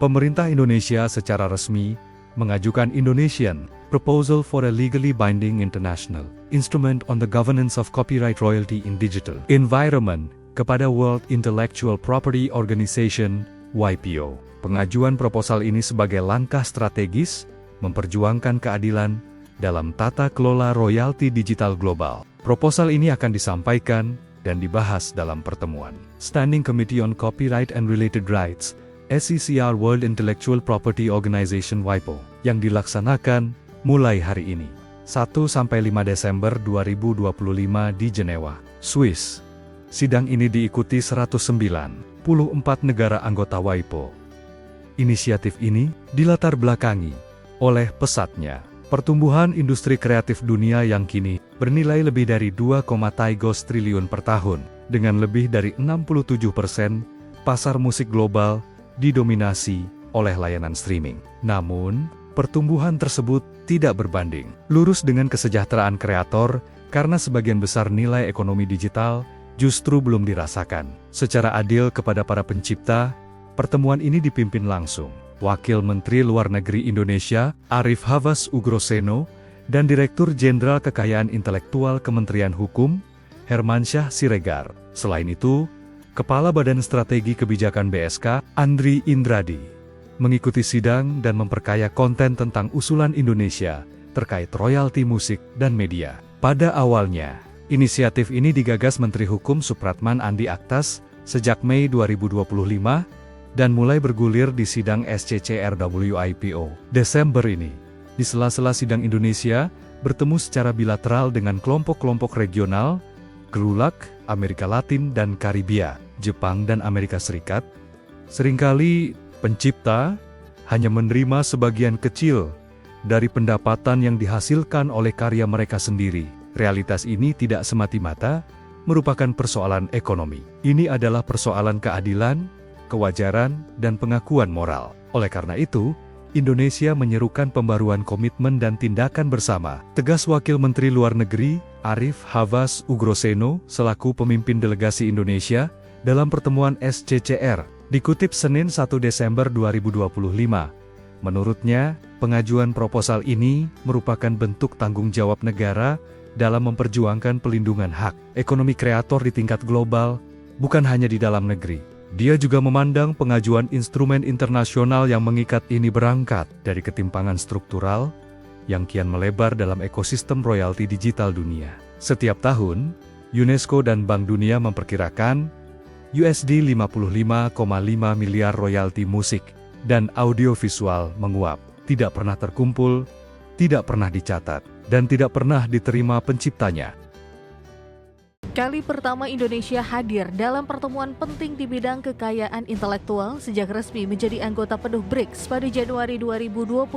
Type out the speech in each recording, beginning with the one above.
pemerintah Indonesia secara resmi mengajukan Indonesian Proposal for a Legally Binding International Instrument on the Governance of Copyright Royalty in Digital Environment kepada World Intellectual Property Organization (WIPO). Pengajuan proposal ini sebagai langkah strategis memperjuangkan keadilan dalam tata kelola royalti digital global. Proposal ini akan disampaikan dan dibahas dalam pertemuan Standing Committee on Copyright and Related Rights SCCR World Intellectual Property Organization (WIPO) yang dilaksanakan mulai hari ini, 1-5 Desember 2025 di Jenewa, Swiss. Sidang ini diikuti 194 negara anggota WIPO. Inisiatif ini dilatar belakangi oleh pesatnya pertumbuhan industri kreatif dunia yang kini bernilai lebih dari 2,3 triliun per tahun, dengan lebih dari 67% pasar musik global didominasi oleh layanan streaming. Namun, pertumbuhan tersebut tidak berbanding lurus dengan kesejahteraan kreator karena sebagian besar nilai ekonomi digital justru belum dirasakan secara adil kepada para pencipta. Pertemuan ini dipimpin langsung Wakil Menteri Luar Negeri Indonesia, Arif Hafaz Ugroseno, dan Direktur Jenderal Kekayaan Intelektual Kementerian Hukum, Hermansyah Siregar. Selain itu, Kepala Badan Strategi Kebijakan BSK, Andri Indradi, mengikuti sidang dan memperkaya konten tentang usulan Indonesia terkait royalti musik dan media. Pada awalnya, inisiatif ini digagas Menteri Hukum Supratman Andi Aktas sejak Mei 2025 dan mulai bergulir di sidang SCCR WIPO Desember ini. Di sela-sela sidang Indonesia bertemu secara bilateral dengan kelompok-kelompok regional, GRULAC, Amerika Latin dan Karibia, Jepang dan Amerika Serikat. Seringkali pencipta hanya menerima sebagian kecil dari pendapatan yang dihasilkan oleh karya mereka sendiri. Realitas ini tidak semata-mata merupakan persoalan ekonomi. Ini adalah persoalan keadilan, kewajaran, dan pengakuan moral. Oleh karena itu, Indonesia menyerukan pembaruan komitmen dan tindakan bersama, tegas Wakil Menteri Luar Negeri, Arif Hafaz Ugroseno, selaku pemimpin delegasi Indonesia, dalam pertemuan SCCR, dikutip Senin 1 Desember 2025. Menurutnya, pengajuan proposal ini merupakan bentuk tanggung jawab negara dalam memperjuangkan pelindungan hak ekonomi kreator di tingkat global, bukan hanya di dalam negeri. Dia juga memandang pengajuan instrumen internasional yang mengikat ini berangkat dari ketimpangan struktural yang kian melebar dalam ekosistem royalti digital dunia. Setiap tahun, UNESCO dan Bank Dunia memperkirakan USD 55,5 miliar royalti musik dan audiovisual menguap, tidak pernah terkumpul, tidak pernah dicatat, dan tidak pernah diterima penciptanya. Kali pertama Indonesia hadir dalam pertemuan penting di bidang kekayaan intelektual sejak resmi menjadi anggota penuh BRICS pada Januari 2025.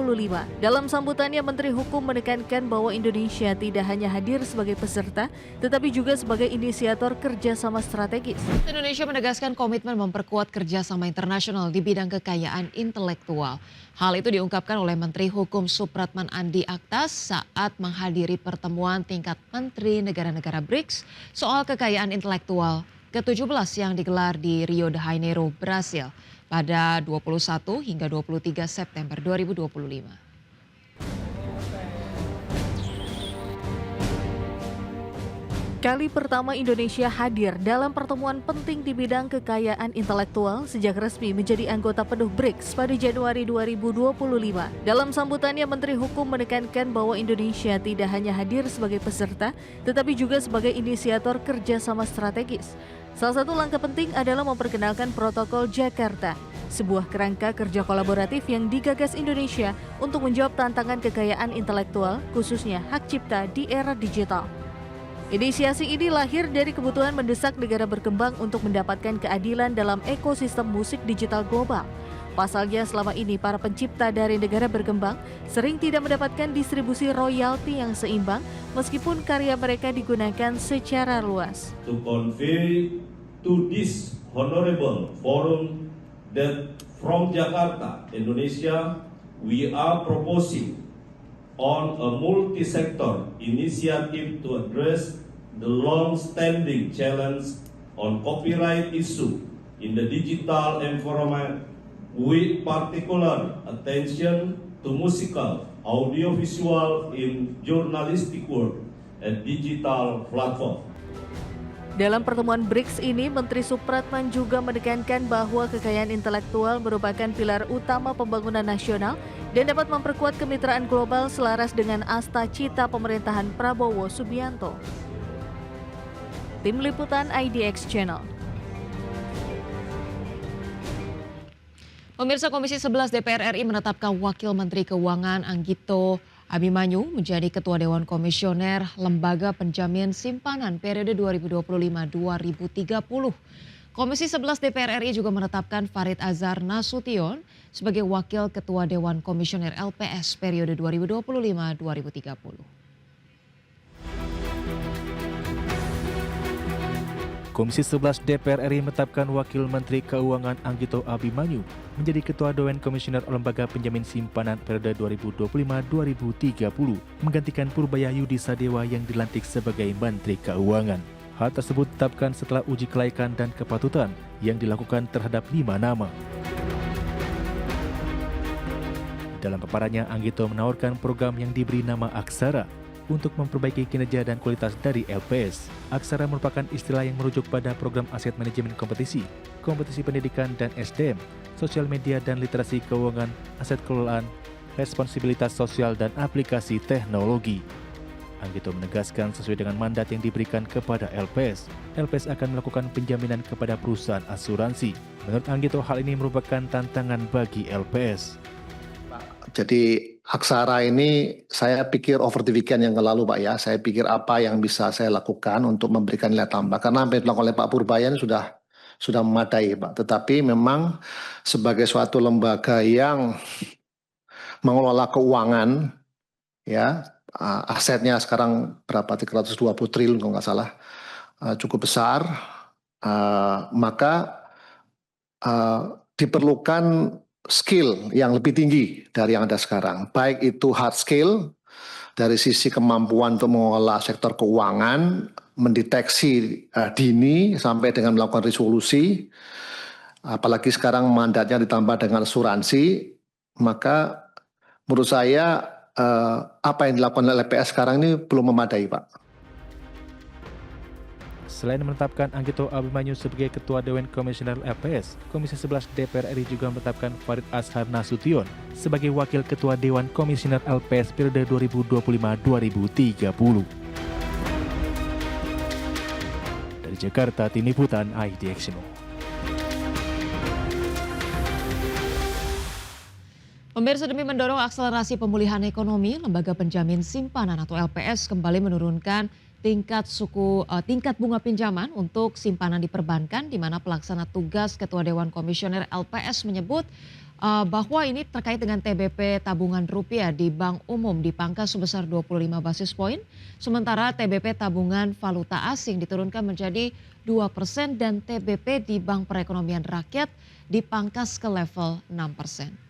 Dalam sambutannya, Menteri Hukum menekankan bahwa Indonesia tidak hanya hadir sebagai peserta, tetapi juga sebagai inisiator kerjasama strategis. Indonesia menegaskan komitmen memperkuat kerjasama internasional di bidang kekayaan intelektual. Hal itu diungkapkan oleh Menteri Hukum Supratman Andi Aktas saat menghadiri pertemuan tingkat Menteri negara-negara BRICS soal kekayaan intelektual ke-17 yang digelar di Rio de Janeiro, Brasil pada 21 hingga 23 September 2025. Kali pertama Indonesia hadir dalam pertemuan penting di bidang kekayaan intelektual sejak resmi menjadi anggota penuh BRICS pada Januari 2025. Dalam sambutannya, Menteri Hukum menekankan bahwa Indonesia tidak hanya hadir sebagai peserta, tetapi juga sebagai inisiator kerjasama strategis. Salah satu langkah penting adalah memperkenalkan Protokol Jakarta, sebuah kerangka kerja kolaboratif yang digagas Indonesia untuk menjawab tantangan kekayaan intelektual, khususnya hak cipta di era digital. Inisiasi ini lahir dari kebutuhan mendesak negara berkembang untuk mendapatkan keadilan dalam ekosistem musik digital global. Pasalnya, selama ini para pencipta dari negara berkembang sering tidak mendapatkan distribusi royalti yang seimbang meskipun karya mereka digunakan secara luas. To convey to this honorable forum that from Jakarta, Indonesia, we are proposing on a multi-sector initiative to address the long-standing challenge on copyright issue in the digital environment with particular attention to musical, audiovisual in journalistic work, and digital platform. Dalam pertemuan BRICS ini, Menteri Supratman juga menekankan bahwa kekayaan intelektual merupakan pilar utama pembangunan nasional dan dapat memperkuat kemitraan global selaras dengan asta cita pemerintahan Prabowo Subianto. Tim Liputan IDX Channel. Pemirsa, Komisi 11 DPR RI menetapkan Wakil Menteri Keuangan Anggito Abimanyu menjadi Ketua Dewan Komisioner Lembaga Penjamin Simpanan periode 2025-2030. Komisi 11 DPR RI juga menetapkan Farid Azhar Nasution sebagai Wakil Ketua Dewan Komisioner LPS periode 2025-2030. Komisi 11 DPR RI menetapkan Wakil Menteri Keuangan Anggito Abimanyu menjadi Ketua Dewan Komisioner Lembaga Penjamin Simpanan periode 2025-2030, menggantikan Purbaya Yudi Sadewa yang dilantik sebagai Menteri Keuangan. Hal tersebut ditetapkan setelah uji kelaikan dan kepatutan yang dilakukan terhadap 5 nama. Dalam paparannya, Anggito menawarkan program yang diberi nama Aksara untuk memperbaiki kinerja dan kualitas dari LPS. Aksara merupakan istilah yang merujuk pada program aset manajemen kompetisi, kompetisi pendidikan dan SDM, sosial media dan literasi keuangan, aset kelolaan, responsibilitas sosial dan aplikasi teknologi. Anggito menegaskan sesuai dengan mandat yang diberikan kepada LPS, LPS akan melakukan penjaminan kepada perusahaan asuransi. Menurut Anggito, hal ini merupakan tantangan bagi LPS. Jadi Aksara ini saya pikir over the weekend yang lalu Pak ya, saya pikir apa yang bisa saya lakukan untuk memberikan nilai tambah. Karena apa yang dilakukan oleh Pak Purbaya sudah memadai Pak. Tetapi memang sebagai suatu lembaga yang mengelola keuangan, ya asetnya sekarang berapa 320 triliun kalau nggak salah, cukup besar, maka diperlukan skill yang lebih tinggi dari yang ada sekarang. Baik itu hard skill dari sisi kemampuan untuk mengelola sektor keuangan, mendeteksi dini sampai dengan melakukan resolusi. Apalagi sekarang mandatnya ditambah dengan asuransi, maka menurut saya apa yang dilakukan oleh LPS sekarang ini belum memadai, Pak. Selain menetapkan Anggito Abimanyu sebagai Ketua Dewan Komisioner LPS, Komisi 11 DPR RI juga menetapkan Farid Azhar Nasution sebagai Wakil Ketua Dewan Komisioner LPS periode 2025-2030. Dari Jakarta, Tim Liputan IDX Channel. Pemirsa, demi mendorong akselerasi pemulihan ekonomi, Lembaga Penjamin Simpanan atau LPS kembali menurunkan tingkat bunga pinjaman untuk simpanan di perbankan, di mana pelaksana tugas Ketua Dewan Komisioner LPS menyebut bahwa ini terkait dengan TBP tabungan rupiah di Bank Umum dipangkas sebesar 25 basis poin, sementara TBP tabungan valuta asing diturunkan menjadi 2% dan TBP di Bank Perekonomian Rakyat dipangkas ke level 6%.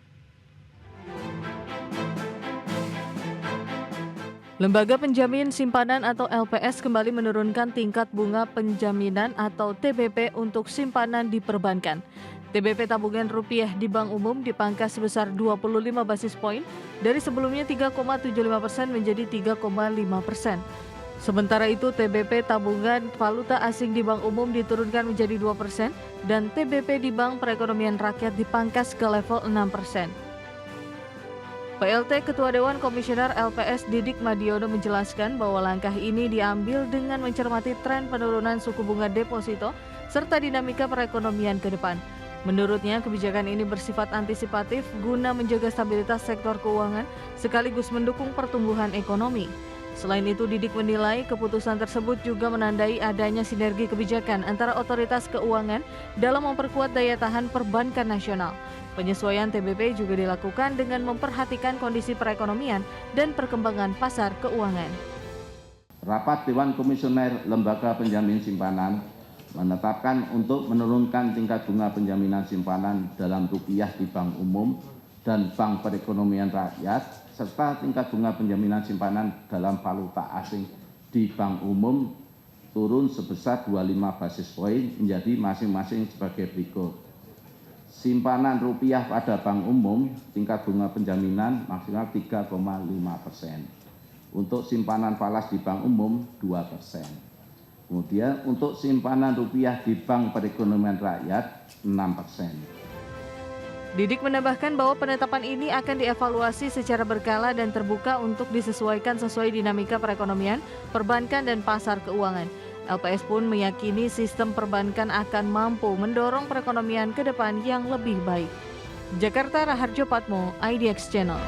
Lembaga Penjamin Simpanan atau LPS kembali menurunkan tingkat bunga penjaminan atau TBP untuk simpanan di perbankan. TBP tabungan rupiah di Bank Umum dipangkas sebesar 25 basis poin dari sebelumnya 3,75% menjadi 3,5%. Sementara itu TBP tabungan valuta asing di Bank Umum diturunkan menjadi 2% dan TBP di Bank Perekonomian Rakyat dipangkas ke level 6%. PLT Ketua Dewan Komisioner LPS Didik Madiono menjelaskan bahwa langkah ini diambil dengan mencermati tren penurunan suku bunga deposito serta dinamika perekonomian ke depan. Menurutnya, kebijakan ini bersifat antisipatif guna menjaga stabilitas sektor keuangan sekaligus mendukung pertumbuhan ekonomi. Selain itu, Didik menilai keputusan tersebut juga menandai adanya sinergi kebijakan antara otoritas keuangan dalam memperkuat daya tahan perbankan nasional. Penyesuaian TBP juga dilakukan dengan memperhatikan kondisi perekonomian dan perkembangan pasar keuangan. Rapat Dewan Komisioner Lembaga Penjamin Simpanan menetapkan untuk menurunkan tingkat bunga penjaminan simpanan dalam rupiah di Bank Umum dan Bank Perekonomian Rakyat, serta tingkat bunga penjaminan simpanan dalam valuta asing di Bank Umum turun sebesar 25 basis poin menjadi masing-masing sebagai berikut. simpanan rupiah pada bank umum tingkat bunga penjaminan maksimal 3,5%. Untuk simpanan falas di bank umum 2%. Kemudian untuk simpanan rupiah di Bank Perekonomian Rakyat 6%. Didik menambahkan bahwa penetapan ini akan dievaluasi secara berkala dan terbuka untuk disesuaikan sesuai dinamika perekonomian, perbankan, dan pasar keuangan. LPS pun meyakini sistem perbankan akan mampu mendorong perekonomian ke depan yang lebih baik. Jakarta, Raharjo Patmo, IDX Channel.